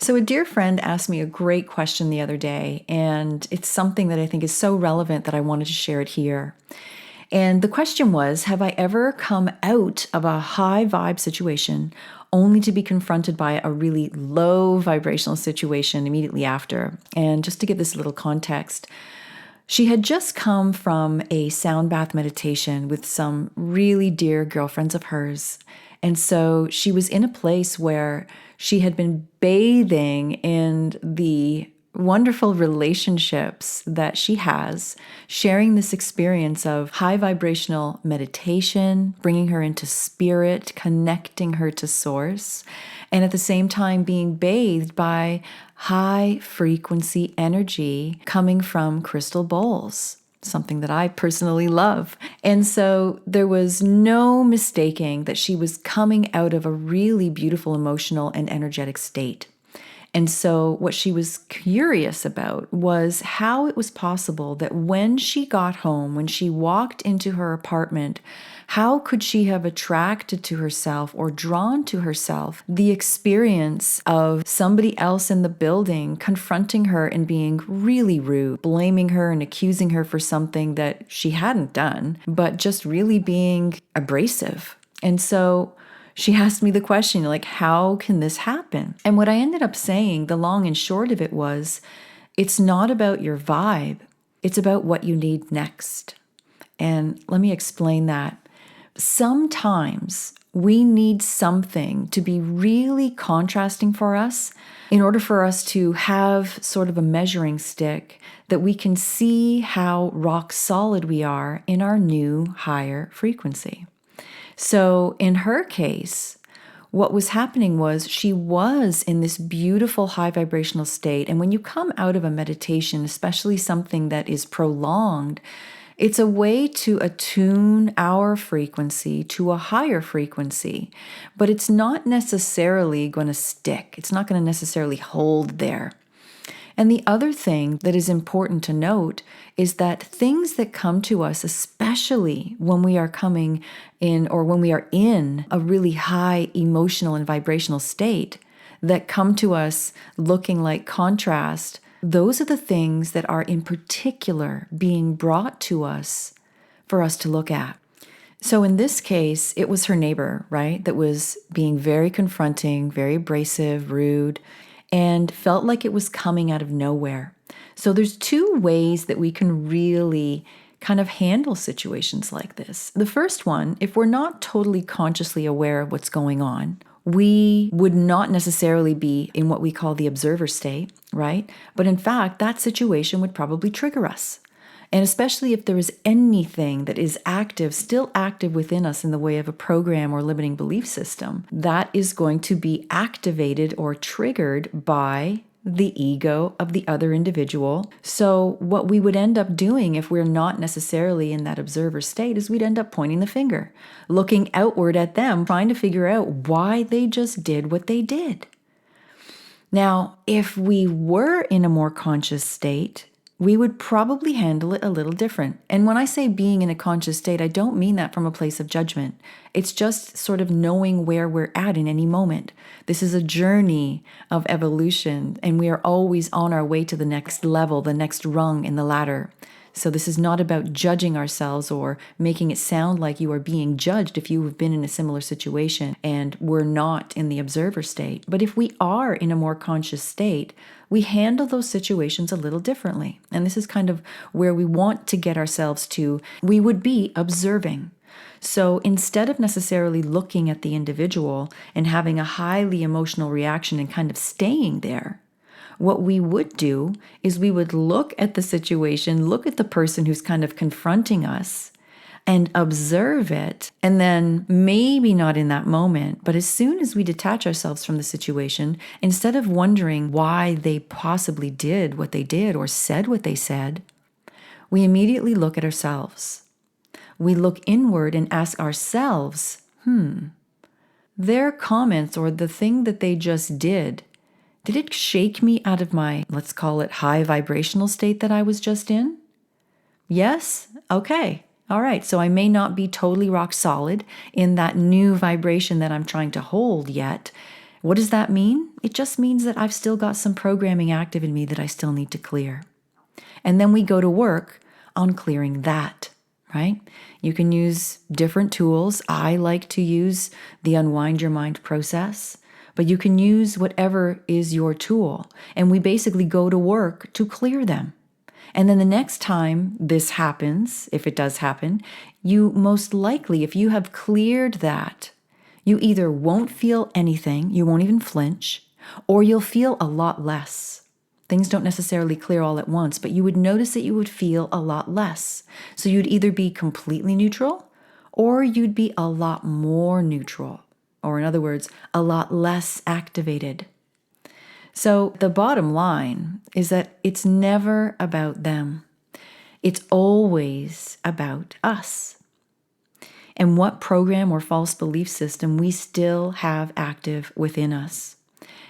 So, a dear friend asked me a great question the other day, and it's something that I think is so relevant that I wanted to share it here. And the question was, have I ever come out of a high vibe situation only to be confronted by a really low vibrational situation immediately after? And just to give this little context, she had just come from a sound bath meditation with some really dear girlfriends of hers. And so she was in a place where she had been bathing in the wonderful relationships that she has, sharing this experience of high vibrational meditation, bringing her into spirit, connecting her to source, and at the same time being bathed by high frequency energy coming from crystal bowls, something that I personally love. And so there was no mistaking that she was coming out of a really beautiful emotional and energetic state. And so, what she was curious about was how it was possible that when she got home, when she walked into her apartment, how could she have attracted to herself or drawn to herself the experience of somebody else in the building confronting her and being really rude, blaming her and accusing her for something that she hadn't done, but just really being abrasive. And so, she asked me the question, like, how can this happen? And what I ended up saying, the long and short of it was, it's not about your vibe. It's about what you need next. And let me explain that. Sometimes we need something to be really contrasting for us in order for us to have sort of a measuring stick that we can see how rock solid we are in our new higher frequency. So in her case, what was happening was she was in this beautiful high vibrational state. And when you come out of a meditation, especially something that is prolonged, it's a way to attune our frequency to a higher frequency, but it's not necessarily going to stick. It's not going to necessarily hold there. And the other thing that is important to note is that things that come to us, especially when we are coming in or when we are in a really high emotional and vibrational state, that come to us looking like contrast, those are the things that are in particular being brought to us for us to look at. So in this case, it was her neighbor, right, that was being very confronting, very abrasive, rude, and felt like it was coming out of nowhere. So there's two ways that we can really kind of handle situations like this. The first one, if we're not totally consciously aware of what's going on, we would not necessarily be in what we call the observer state, right? But in fact, that situation would probably trigger us. And especially if there is anything that is active, still active within us in the way of a program or limiting belief system, that is going to be activated or triggered by the ego of the other individual. So what we would end up doing if we're not necessarily in that observer state is we'd end up pointing the finger, looking outward at them, trying to figure out why they just did what they did. Now, if we were in a more conscious state, we would probably handle it a little different. And when I say being in a conscious state, I don't mean that from a place of judgment. It's just sort of knowing where we're at in any moment. This is a journey of evolution, and we are always on our way to the next level, the next rung in the ladder. So this is not about judging ourselves or making it sound like you are being judged if you have been in a similar situation and we're not in the observer state. But if we are in a more conscious state, we handle those situations a little differently. And this is kind of where we want to get ourselves to. We would be observing. So instead of necessarily looking at the individual and having a highly emotional reaction and kind of staying there, what we would do is we would look at the situation, look at the person who's kind of confronting us, and observe it. And then maybe not in that moment, but as soon as we detach ourselves from the situation, instead of wondering why they possibly did what they did or said what they said, we immediately look at ourselves. We look inward and ask ourselves, their comments or the thing that they just did it shake me out of my, let's call it, high vibrational state that I was just in? Yes? Okay. All right. So I may not be totally rock solid in that new vibration that I'm trying to hold yet. What does that mean? It just means that I've still got some programming active in me that I still need to clear. And then we go to work on clearing that, right? You can use different tools. I like to use the Unwind Your Mind process, but you can use whatever is your tool. And we basically go to work to clear them. And then the next time this happens, if it does happen, you most likely, if you have cleared that, you either won't feel anything, you won't even flinch, or you'll feel a lot less. Things don't necessarily clear all at once, but you would notice that you would feel a lot less. So you'd either be completely neutral, or you'd be a lot more neutral, or in other words, a lot less activated. So the bottom line is that it's never about them. It's always about us. And what program or false belief system we still have active within us.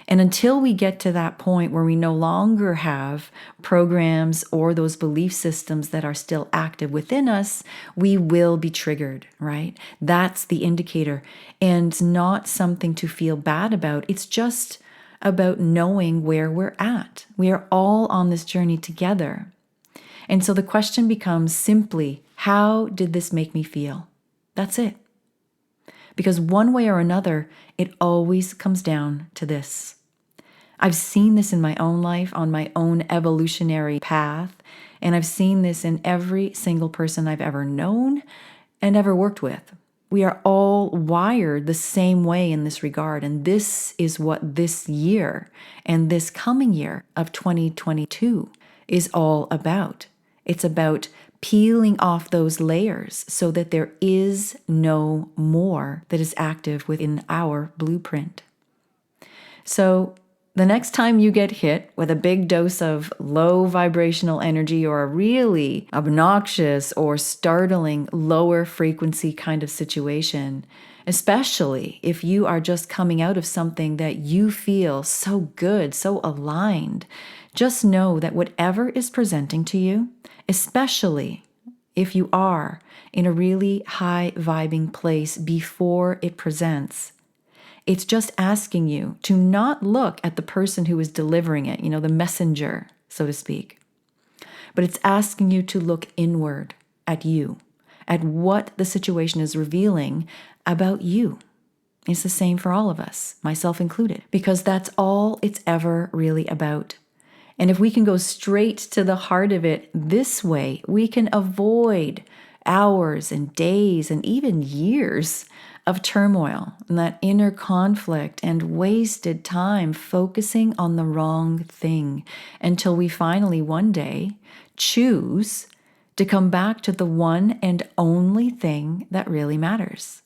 And until we get to that point where we no longer have programs or those belief systems that are still active within us, we will be triggered, right? That's the indicator. And not something to feel bad about. It's just about knowing where we're at. We are all on this journey together. And so the question becomes simply, how did this make me feel? That's it. Because one way or another, it always comes down to this. I've seen this in my own life, on my own evolutionary path, and I've seen this in every single person I've ever known and ever worked with. We are all wired the same way in this regard, and this is what this year and this coming year of 2022 is all about. It's about peeling off those layers so that there is no more that is active within our blueprint. So the next time you get hit with a big dose of low vibrational energy or a really obnoxious or startling lower frequency kind of situation, especially if you are just coming out of something that you feel so good, so aligned, just know that whatever is presenting to you, especially if you are in a really high vibing place before it presents, it's just asking you to not look at the person who is delivering it, the messenger, so to speak. But it's asking you to look inward at you, at what the situation is revealing about you. It's the same for all of us, myself included, because that's all it's ever really about. And if we can go straight to the heart of it this way, we can avoid hours and days and even years of turmoil and that inner conflict and wasted time focusing on the wrong thing until we finally one day choose to come back to the one and only thing that really matters.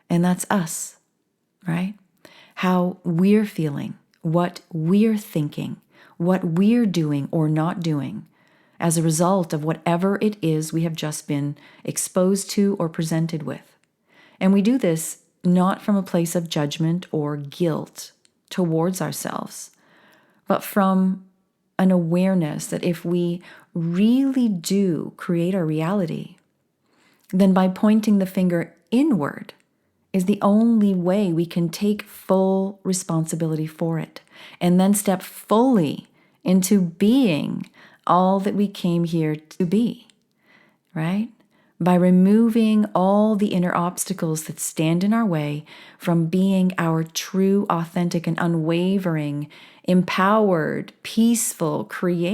And that's us, right? How we're feeling, what we're thinking, what we're doing or not doing as a result of whatever it is we have just been exposed to or presented with. And we do this not from a place of judgment or guilt towards ourselves, but from an awareness that if we really do create our reality, then by pointing the finger inward is the only way we can take full responsibility for it and then step fully into being all that we came here to be, right? By removing all the inner obstacles that stand in our way from being our true, authentic, and unwavering, empowered, peaceful, creative